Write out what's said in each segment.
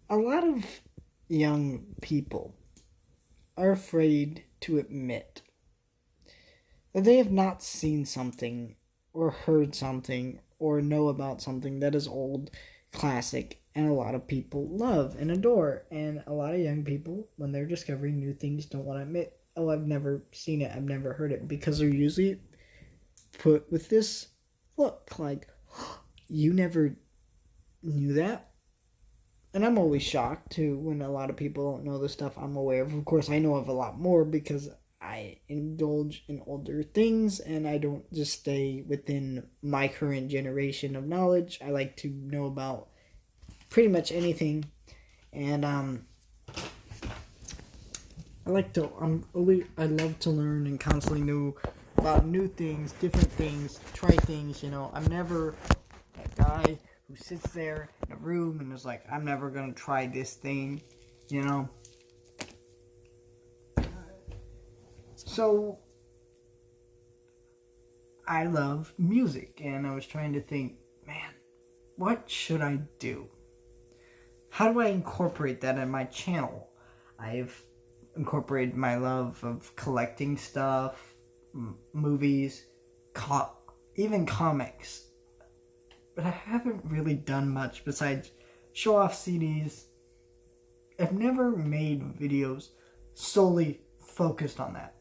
A lot of young people are afraid to admit that they have not seen something or heard something or know about something that is old, classic, and a lot of people love and adore. And a lot of young people, when they're discovering new things, don't want to admit, oh, I've never seen it, I've never heard it, because they're usually put with this look like, you never knew that? And I'm always shocked too when a lot of people don't know the stuff I'm aware of. Of course, I know of a lot more because I indulge in older things and I don't just stay within my current generation of knowledge. I like to know about pretty much anything, and I love to learn and constantly know about new things, different things, try things. I'm never that guy who sits there in a room and is like, I'm never gonna try this thing, you know. So I love music, and I was trying to think, man, what should I do? How do I incorporate that in my channel? I've incorporated my love of collecting stuff, movies, even comics. But I haven't really done much besides show off CDs. I've never made videos solely focused on that.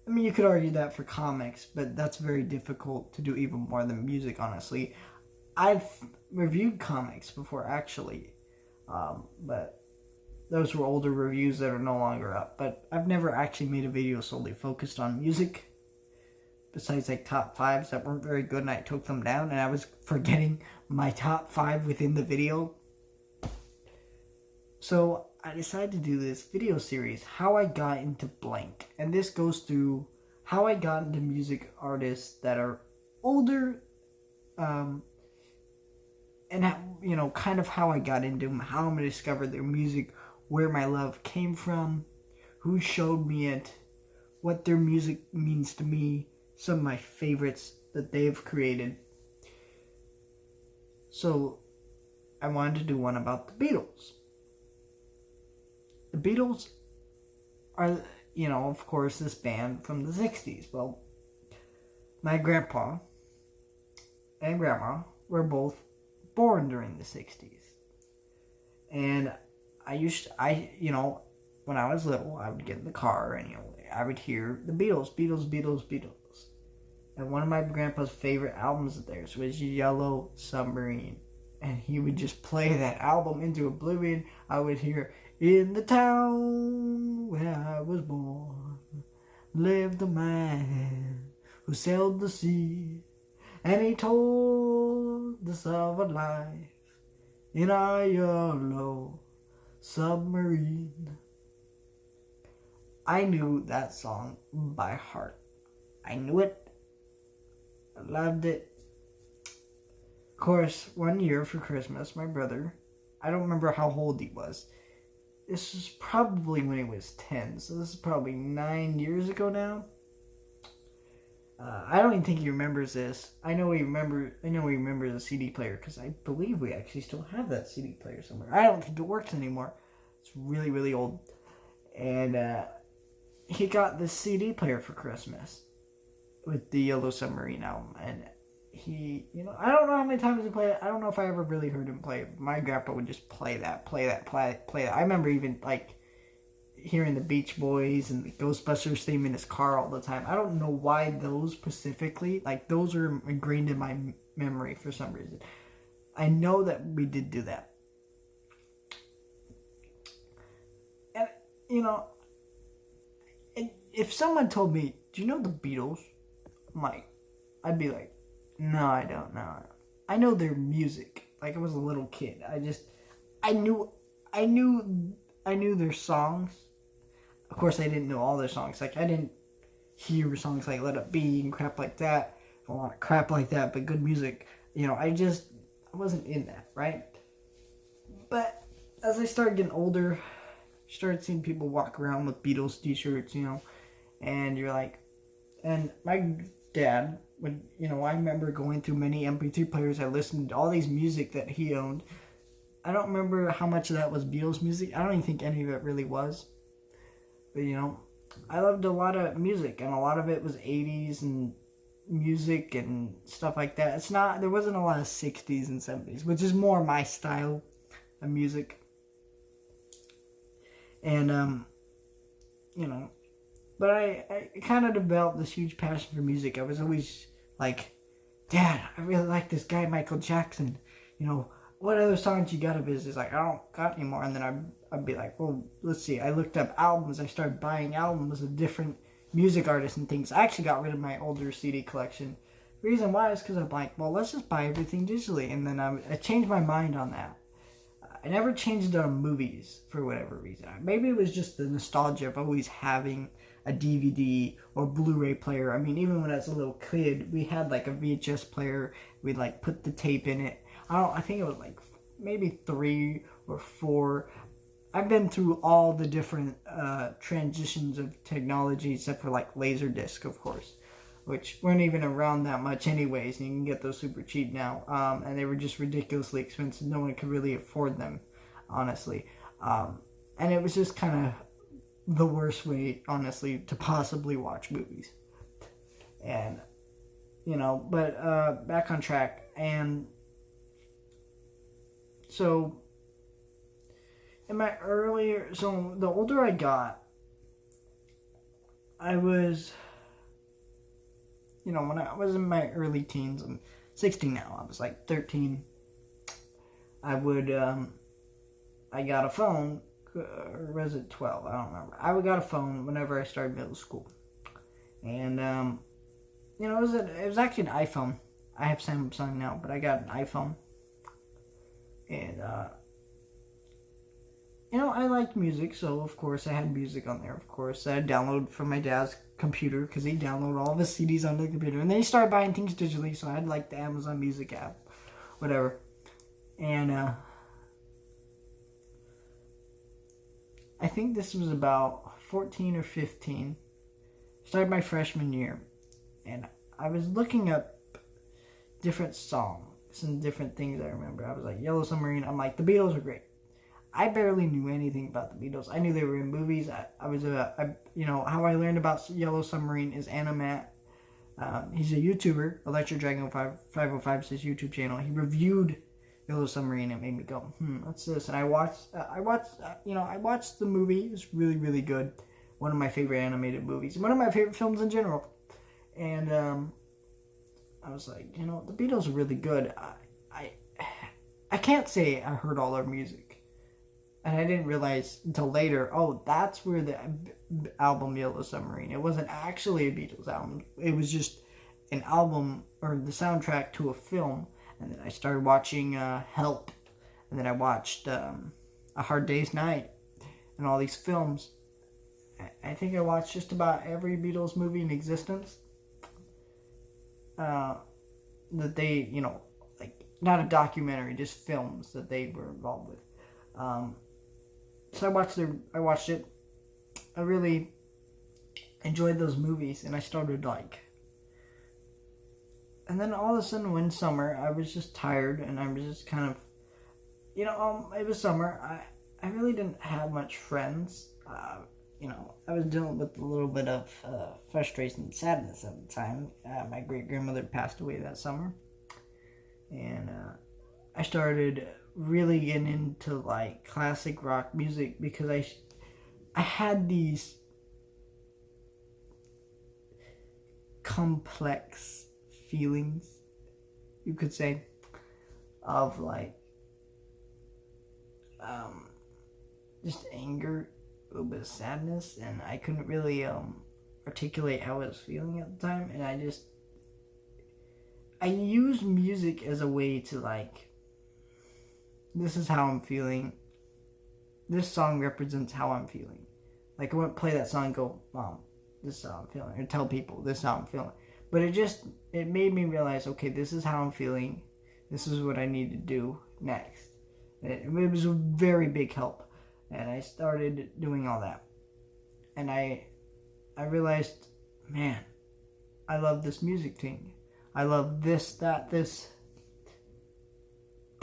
I mean, you could argue that for comics, but that's very difficult to do even more than music, honestly. I've reviewed comics before, actually, but those were older reviews that are no longer up. But I've never actually made a video solely focused on music, besides like top fives that weren't very good, and I took them down, and I was forgetting my top five within the video. So I decided to do this video series, how I got into blank, and this goes through how I got into music artists that are older, and kind of how I got into them, how I discovered their music, where my love came from, who showed me it, what their music means to me, some of my favorites that they've created. So I wanted to do one about the Beatles. The Beatles are, of course, this band from the 60s. Well, my grandpa and grandma were both born during the 60s. And when I was little, I would get in the car and, I would hear the Beatles, Beatles, Beatles, Beatles. And one of my grandpa's favorite albums of theirs was Yellow Submarine. And he would just play that album into oblivion. I would hear, in the town where I was born, lived a man who sailed the sea. And he told us of a life in our yellow submarine. I knew that song by heart. I knew it. I loved it. Of course, one year for Christmas, my brother, I don't remember how old he was. This was probably when he was 10, so this is probably 9 years ago now. I don't even think he remembers this. I know he remembers a CD player, because I believe we actually still have that CD player somewhere. I don't think it works anymore. It's really, really old. And he got this CD player for Christmas with the Yellow Submarine album. And he, I don't know how many times he played it. I don't know if I ever really heard him play it. My grandpa would just play that. I remember even, hearing the Beach Boys and the Ghostbusters theme in his car all the time. I don't know why those specifically, those are ingrained in my memory for some reason. I know that we did do that. And, if someone told me, do you know the Beatles? I'd be like, no, I don't know. I know their music. I was a little kid. I knew their songs. Of course, I didn't know all their songs. I didn't hear songs like Let It Be and crap like that. A lot of crap like that, but good music. I wasn't in that, right? But as I started getting older, started seeing people walk around with Beatles t-shirts, and you're like, and my dad would, I remember going through many MP3 players. I listened to all these music that he owned. I don't remember how much of that was Beatles music. I don't even think any of it really was. But, I loved a lot of music, and a lot of it was 80s and music and stuff like that. There wasn't a lot of 60s and 70s, which is more my style of music. And, but I kind of developed this huge passion for music. I was always like, Dad, I really like this guy, Michael Jackson. What other songs you got of his? He's like, I don't got any more. And then I'd be like, well, let's see. I looked up albums. I started buying albums of different music artists and things. I actually got rid of my older CD collection. The reason why is because I'm like, well, let's just buy everything digitally. And then I changed my mind on that. I never changed it on movies for whatever reason. Maybe it was just the nostalgia of always having a DVD or Blu-ray player. I mean, even when I was a little kid, we had like a VHS player. We'd like put the tape in it. I think it was like maybe 3 or 4. I've been through all the different transitions of technology except for like Laserdisc, of course, which weren't even around that much anyways, and you can get those super cheap now. And they were just ridiculously expensive. No one could really afford them, honestly. And it was just kind of the worst way, honestly, to possibly watch movies. And, but back on track. And so, the older I got, I was, when I was in my early teens, I'm 16 now, I was like 13, I got a phone, or was it 12, I don't remember. I got a phone whenever I started middle school, and, it was actually an iPhone. I have Samsung now, but I got an iPhone. And, I liked music, so of course I had music on there, of course. I had downloaded from my dad's computer, because he downloaded all of his CDs onto the computer. And then he started buying things digitally, so I had like the Amazon Music app, whatever. And, I think this was about 14 or 15. Started my freshman year. And I was looking up different songs and different things I remember. I was like, Yellow Submarine. I'm like, the Beatles are great. I barely knew anything about the Beatles. I knew they were in movies. How I learned about Yellow Submarine is Anna Matt. He's a YouTuber. Electric Dragon 505 is his YouTube channel. He reviewed Yellow Submarine. It made me go, what's this? And I watched the movie. It was really, really good. One of my favorite animated movies. One of my favorite films in general. And, I was like, the Beatles are really good. I can't say I heard all their music. And I didn't realize until later, that's where the album Yellow Submarine. It wasn't actually a Beatles album. It was just an album or the soundtrack to a film. And then I started watching Help. And then I watched A Hard Day's Night and all these films. I think I watched just about every Beatles movie in existence. That they, not a documentary, just films that they were involved with. So I watched it. I really enjoyed those movies, and I started and then all of a sudden one summer, I was just tired, and I was just kind of, it was summer. I really didn't have much friends. I was dealing with a little bit of frustration and sadness at the time. My great-grandmother passed away that summer. And I started really getting into, classic rock music because I had these complex feelings, you could say, of, just anger, a little bit of sadness, and I couldn't really articulate how I was feeling at the time, and I used music as a way to this is how I'm feeling, this song represents how I'm feeling. I wouldn't play that song and go, Mom, this is how I'm feeling, or tell people this is how I'm feeling, but it made me realize, okay, this is how I'm feeling, this is what I need to do next. It was a very big help. And I started doing all that. And I realized, man, I love this music thing. I love this, that, this.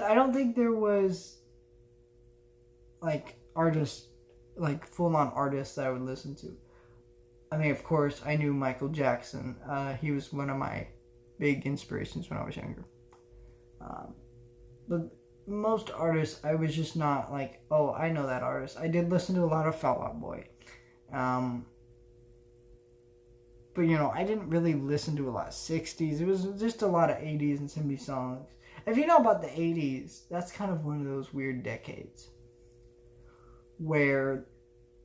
I don't think there was like artists, like full-on artists that I would listen to. I mean, of course, I knew Michael Jackson. He was one of my big inspirations when I was younger. But most artists, I was just not like, oh, I know that artist. I did listen to a lot of Fall Out Boy. But, you know, I didn't really listen to a lot of 60s. It was just a lot of 80s and 70s songs. If you know about the 80s, that's kind of one of those weird decades where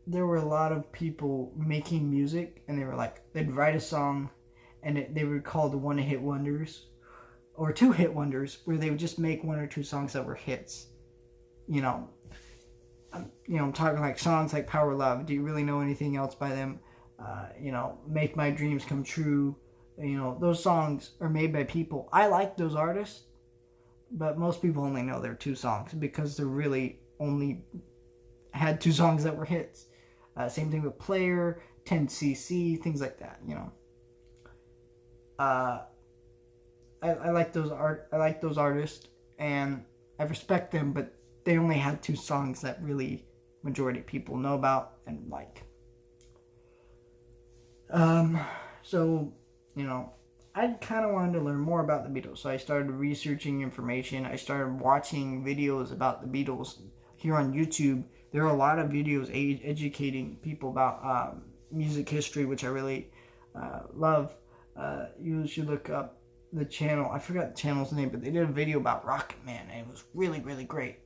there were a lot of people making music, and they were like, they'd write a song, and they were called one-hit wonders, or two-hit wonders, where they would just make one or two songs that were hits. You know, I'm talking like songs like Power Love. Do you really know anything else by them? You know, Make My Dreams Come True. You know, those songs are made by people. I like those artists, but most people only know their two songs because they really only had two songs that were hits. Same thing with Player, 10cc, things like that. You know, I like those artists, and I respect them, but they only had two songs that really majority of people know about and like. So, you know, I kind of wanted to learn more about the Beatles, so I started researching information. I started watching videos about the Beatles here on YouTube. There are a lot of videos educating people about music history, which I really love. You should look up the channel. I forgot the channel's name, but they did a video about Rocket Man, and it was really, really great.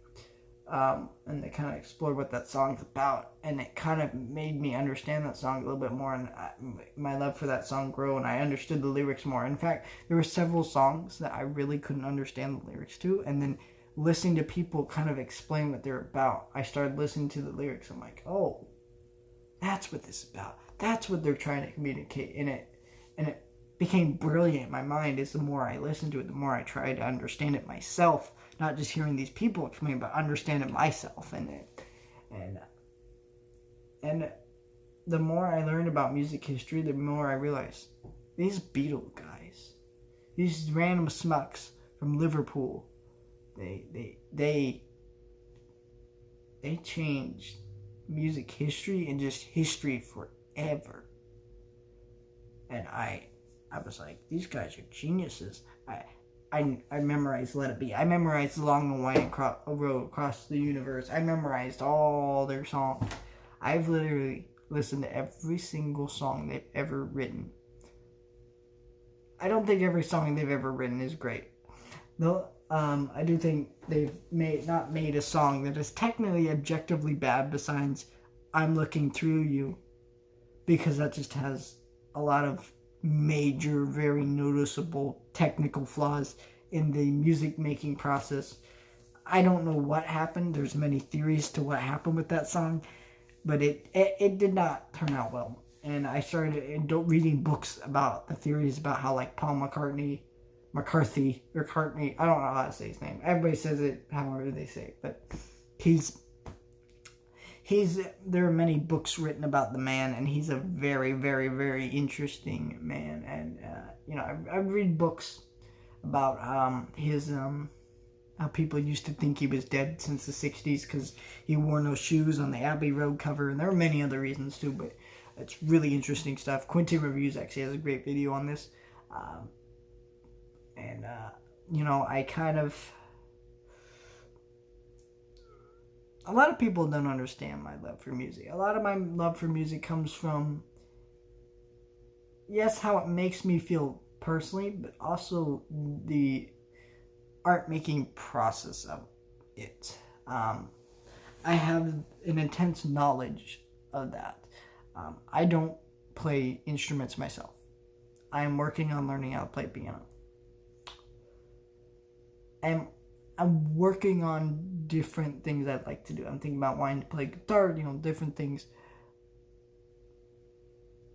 And they kind of explored what that song's about, and it kind of made me understand that song a little bit more, and my love for that song grew, and I understood the lyrics more. In fact, there were several songs that I really couldn't understand the lyrics to, and then listening to people kind of explain what they're about, I started listening to the lyrics. I'm like, oh, that's what this is about. That's what they're trying to communicate in it. And it became brilliant in my mind. As the more I listened to it, the more I tried to understand it myself, not just hearing these people explain, but understand it myself. And the more I learned about music history, the more I realized these Beatles guys, these random smucks from Liverpool, they changed music history and just history forever. And I was like, these guys are geniuses. I memorized Let It Be. I memorized Along the Winding Road Across the Universe. I memorized all their songs. I've literally listened to every single song they've ever written. I don't think every song they've ever written is great. No, I do think they've not made a song that is technically objectively bad besides I'm Looking Through You, because that just has a lot of major, very noticeable technical flaws in the music making process. I don't know what happened. There's many theories to what happened with that song, but it did not turn out well. And I started reading books about the theories about how, like, Paul McCartney, I don't know how to say his name. Everybody says it however they say it, but there are many books written about the man, and he's a very, very, very interesting man. And you know, I read books about his how people used to think he was dead since the 60s because he wore no shoes on the Abbey Road cover, and there are many other reasons too, but it's really interesting stuff. Quentin Reviews actually has a great video on this. You know, a lot of people don't understand my love for music. A lot of my love for music comes from, yes, how it makes me feel personally, but also the art-making process of it. I have an intense knowledge of that. I don't play instruments myself. I am working on learning how to play piano. And I'm working on different things I'd like to do. I'm thinking about wanting to play guitar, you know, different things.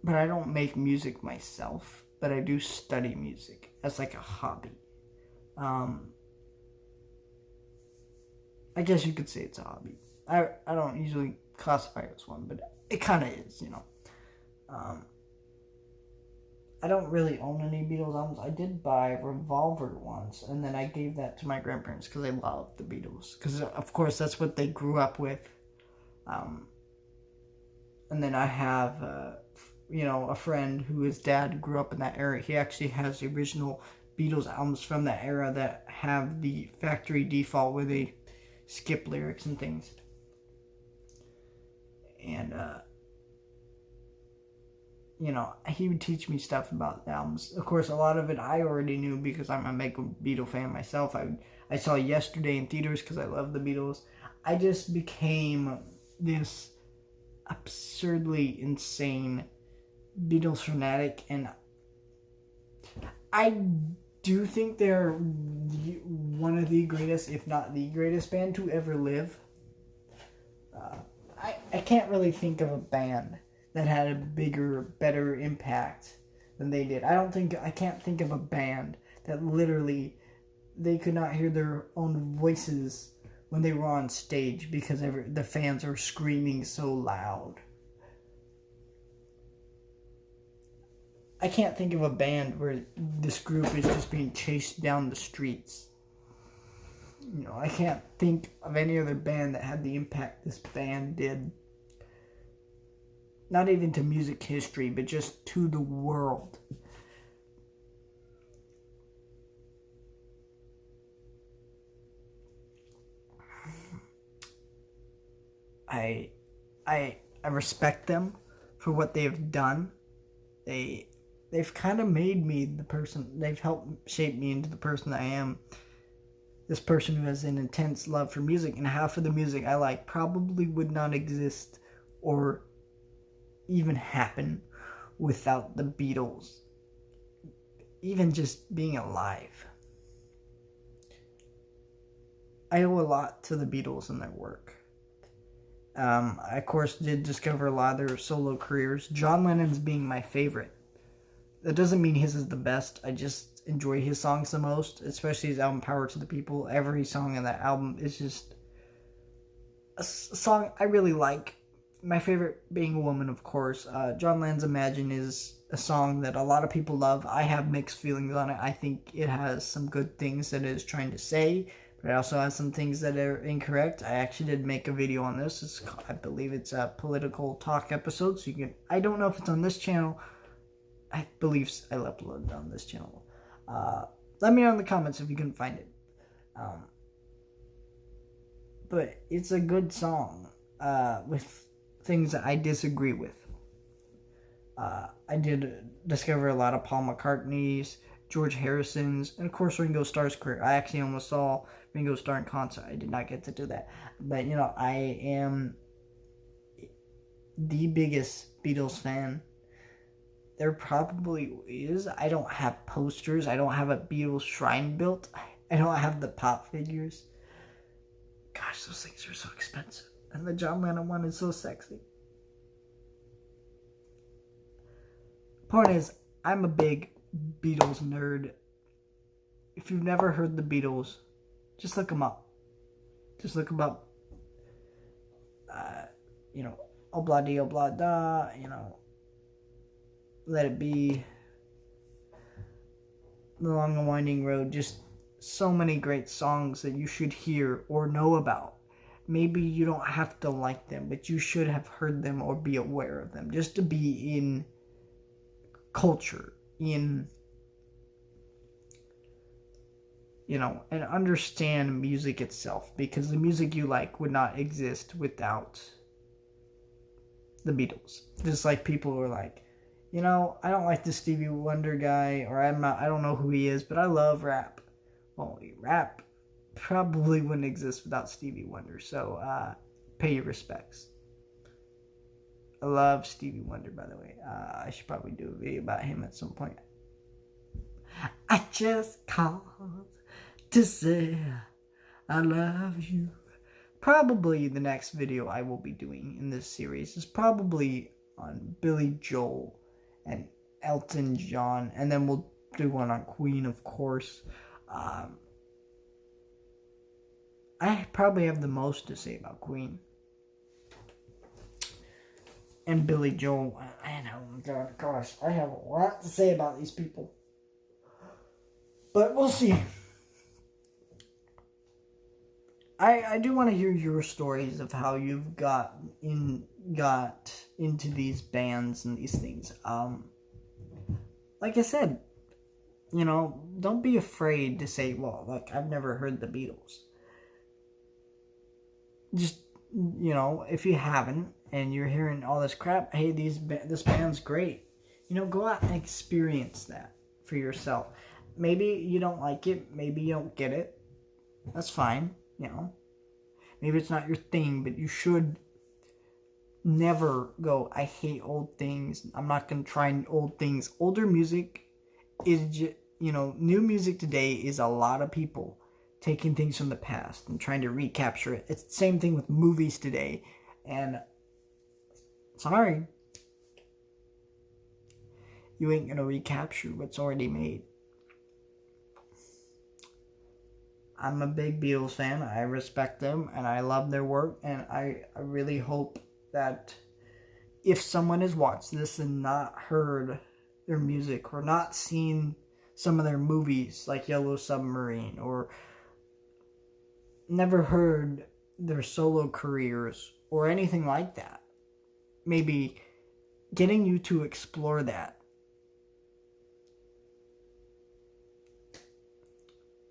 But I don't make music myself, but I do study music as like a hobby. I guess you could say it's a hobby. I don't usually classify it as one, but it kind of is, you know. I don't really own any Beatles albums. I did buy Revolver once, and then I gave that to my grandparents because they loved the Beatles. Because, of course, that's what they grew up with. And then I have, a friend who his dad grew up in that era. He actually has the original Beatles albums from that era that have the factory default where they skip lyrics and things. And, he would teach me stuff about the albums. Of course, a lot of it I already knew because I'm a mega Beatle fan myself. I saw Yesterday in theaters because I love the Beatles. I just became this absurdly insane Beatles fanatic, and I do think they're one of the greatest, if not the greatest band to ever live. I can't really think of a band that had a bigger, better impact than they did. I can't think of a band that literally they could not hear their own voices when they were on stage because the fans are screaming so loud. I can't think of a band where this group is just being chased down the streets. I can't think of any other band that had the impact this band did. Not even to music history, but just to the world. I respect them for what they have done. They've kind of made me the person. They've helped shape me into the person I am. This person who has an intense love for music, and half of the music I like probably would not exist or even happen without the Beatles. Even just being alive. I owe a lot to the Beatles and their work. I, of course, did discover a lot of their solo careers. John Lennon's being my favorite. That doesn't mean his is the best. I just enjoy his songs the most, especially his album Power to the People. Every song on that album is just a song I really like. My favorite being a woman, of course. John Lennon's Imagine is a song that a lot of people love. I have mixed feelings on it. I think it has some good things that it is trying to say, but it also has some things that are incorrect. I actually did make a video on this. I believe it's a political talk episode, so you can. I don't know if it's on this channel. I believe I'll upload it on this channel. Let me know in the comments if you can find it. But it's a good song with things that I disagree with. I did discover a lot of Paul McCartney's, George Harrison's, and of course Ringo Starr's career. I actually almost saw Ringo Starr in concert. I did not get to do that. But, I am the biggest Beatles fan there probably is. I don't have posters. I don't have a Beatles shrine built. I don't have the pop figures. Gosh, those things are so expensive. And the John Lennon one is so sexy. Point is, I'm a big Beatles nerd. If you've never heard the Beatles, just look them up. Just look them up. Obla di obla da, Let It Be, The Long and Winding Road, just so many great songs that you should hear or know about. Maybe you don't have to like them, but you should have heard them or be aware of them, just to be in culture, and understand music itself, because the music you like would not exist without the Beatles. Just like people who are like, I don't like the Stevie Wonder guy, or I don't know who he is, but I love rap. Well, rap probably wouldn't exist without Stevie Wonder, so pay your respects. I love Stevie Wonder, by the way. I should probably do a video about him at some point. I just called to say I love you. Probably the next video I will be doing in this series is probably on Billy Joel and Elton John, and then we'll do one on Queen, of course. I probably have the most to say about Queen. And Billy Joel. I know, gosh, I have a lot to say about these people. But we'll see. I do want to hear your stories of how you've got into these bands and these things. Like I said, don't be afraid to say, well, look, I've never heard the Beatles. Just, if you haven't and you're hearing all this crap, hey, this band's great. Go out and experience that for yourself. Maybe you don't like it. Maybe you don't get it. That's fine, Maybe it's not your thing, but you should never go, I hate old things. I'm not going to try old things. Older music is just, new music today is a lot of people taking things from the past and trying to recapture it. It's the same thing with movies today. And sorry, you ain't going to recapture what's already made. I'm a big Beatles fan. I respect them and I love their work. And I really hope that if someone has watched this and not heard their music or not seen some of their movies like Yellow Submarine or never heard their solo careers or anything like that, maybe getting you to explore that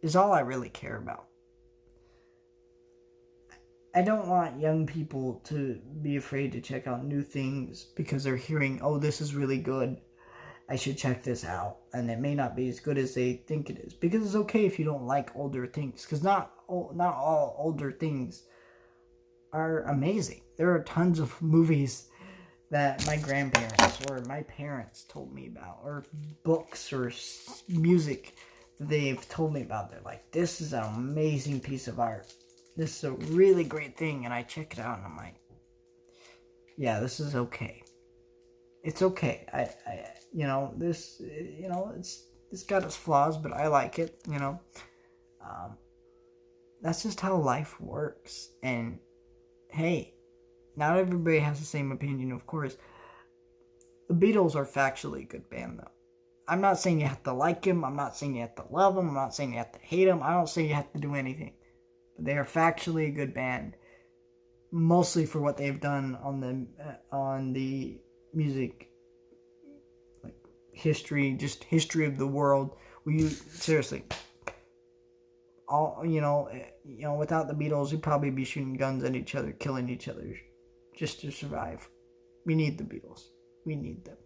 is all I really care about. I don't want young people to be afraid to check out new things because they're hearing, oh, this is really good, I should check this out. And it may not be as good as they think it is. Because it's okay if you don't like older things. Because not all older things are amazing. There are tons of movies that my grandparents or my parents told me about. Or books or music that they've told me about. They're like, this is an amazing piece of art. This is a really great thing. And I check it out and I'm like, yeah, this is okay. It's okay. It's got its flaws, but I like it, That's just how life works. And hey, not everybody has the same opinion, of course. The Beatles are factually a good band, though. I'm not saying you have to like them. I'm not saying you have to love them. I'm not saying you have to hate them. I don't say you have to do anything. But they are factually a good band. Mostly for what they've done on the music, like history, just history of the world. Seriously, without the Beatles, we'd probably be shooting guns at each other, killing each other, just to survive. We need the Beatles. We need them.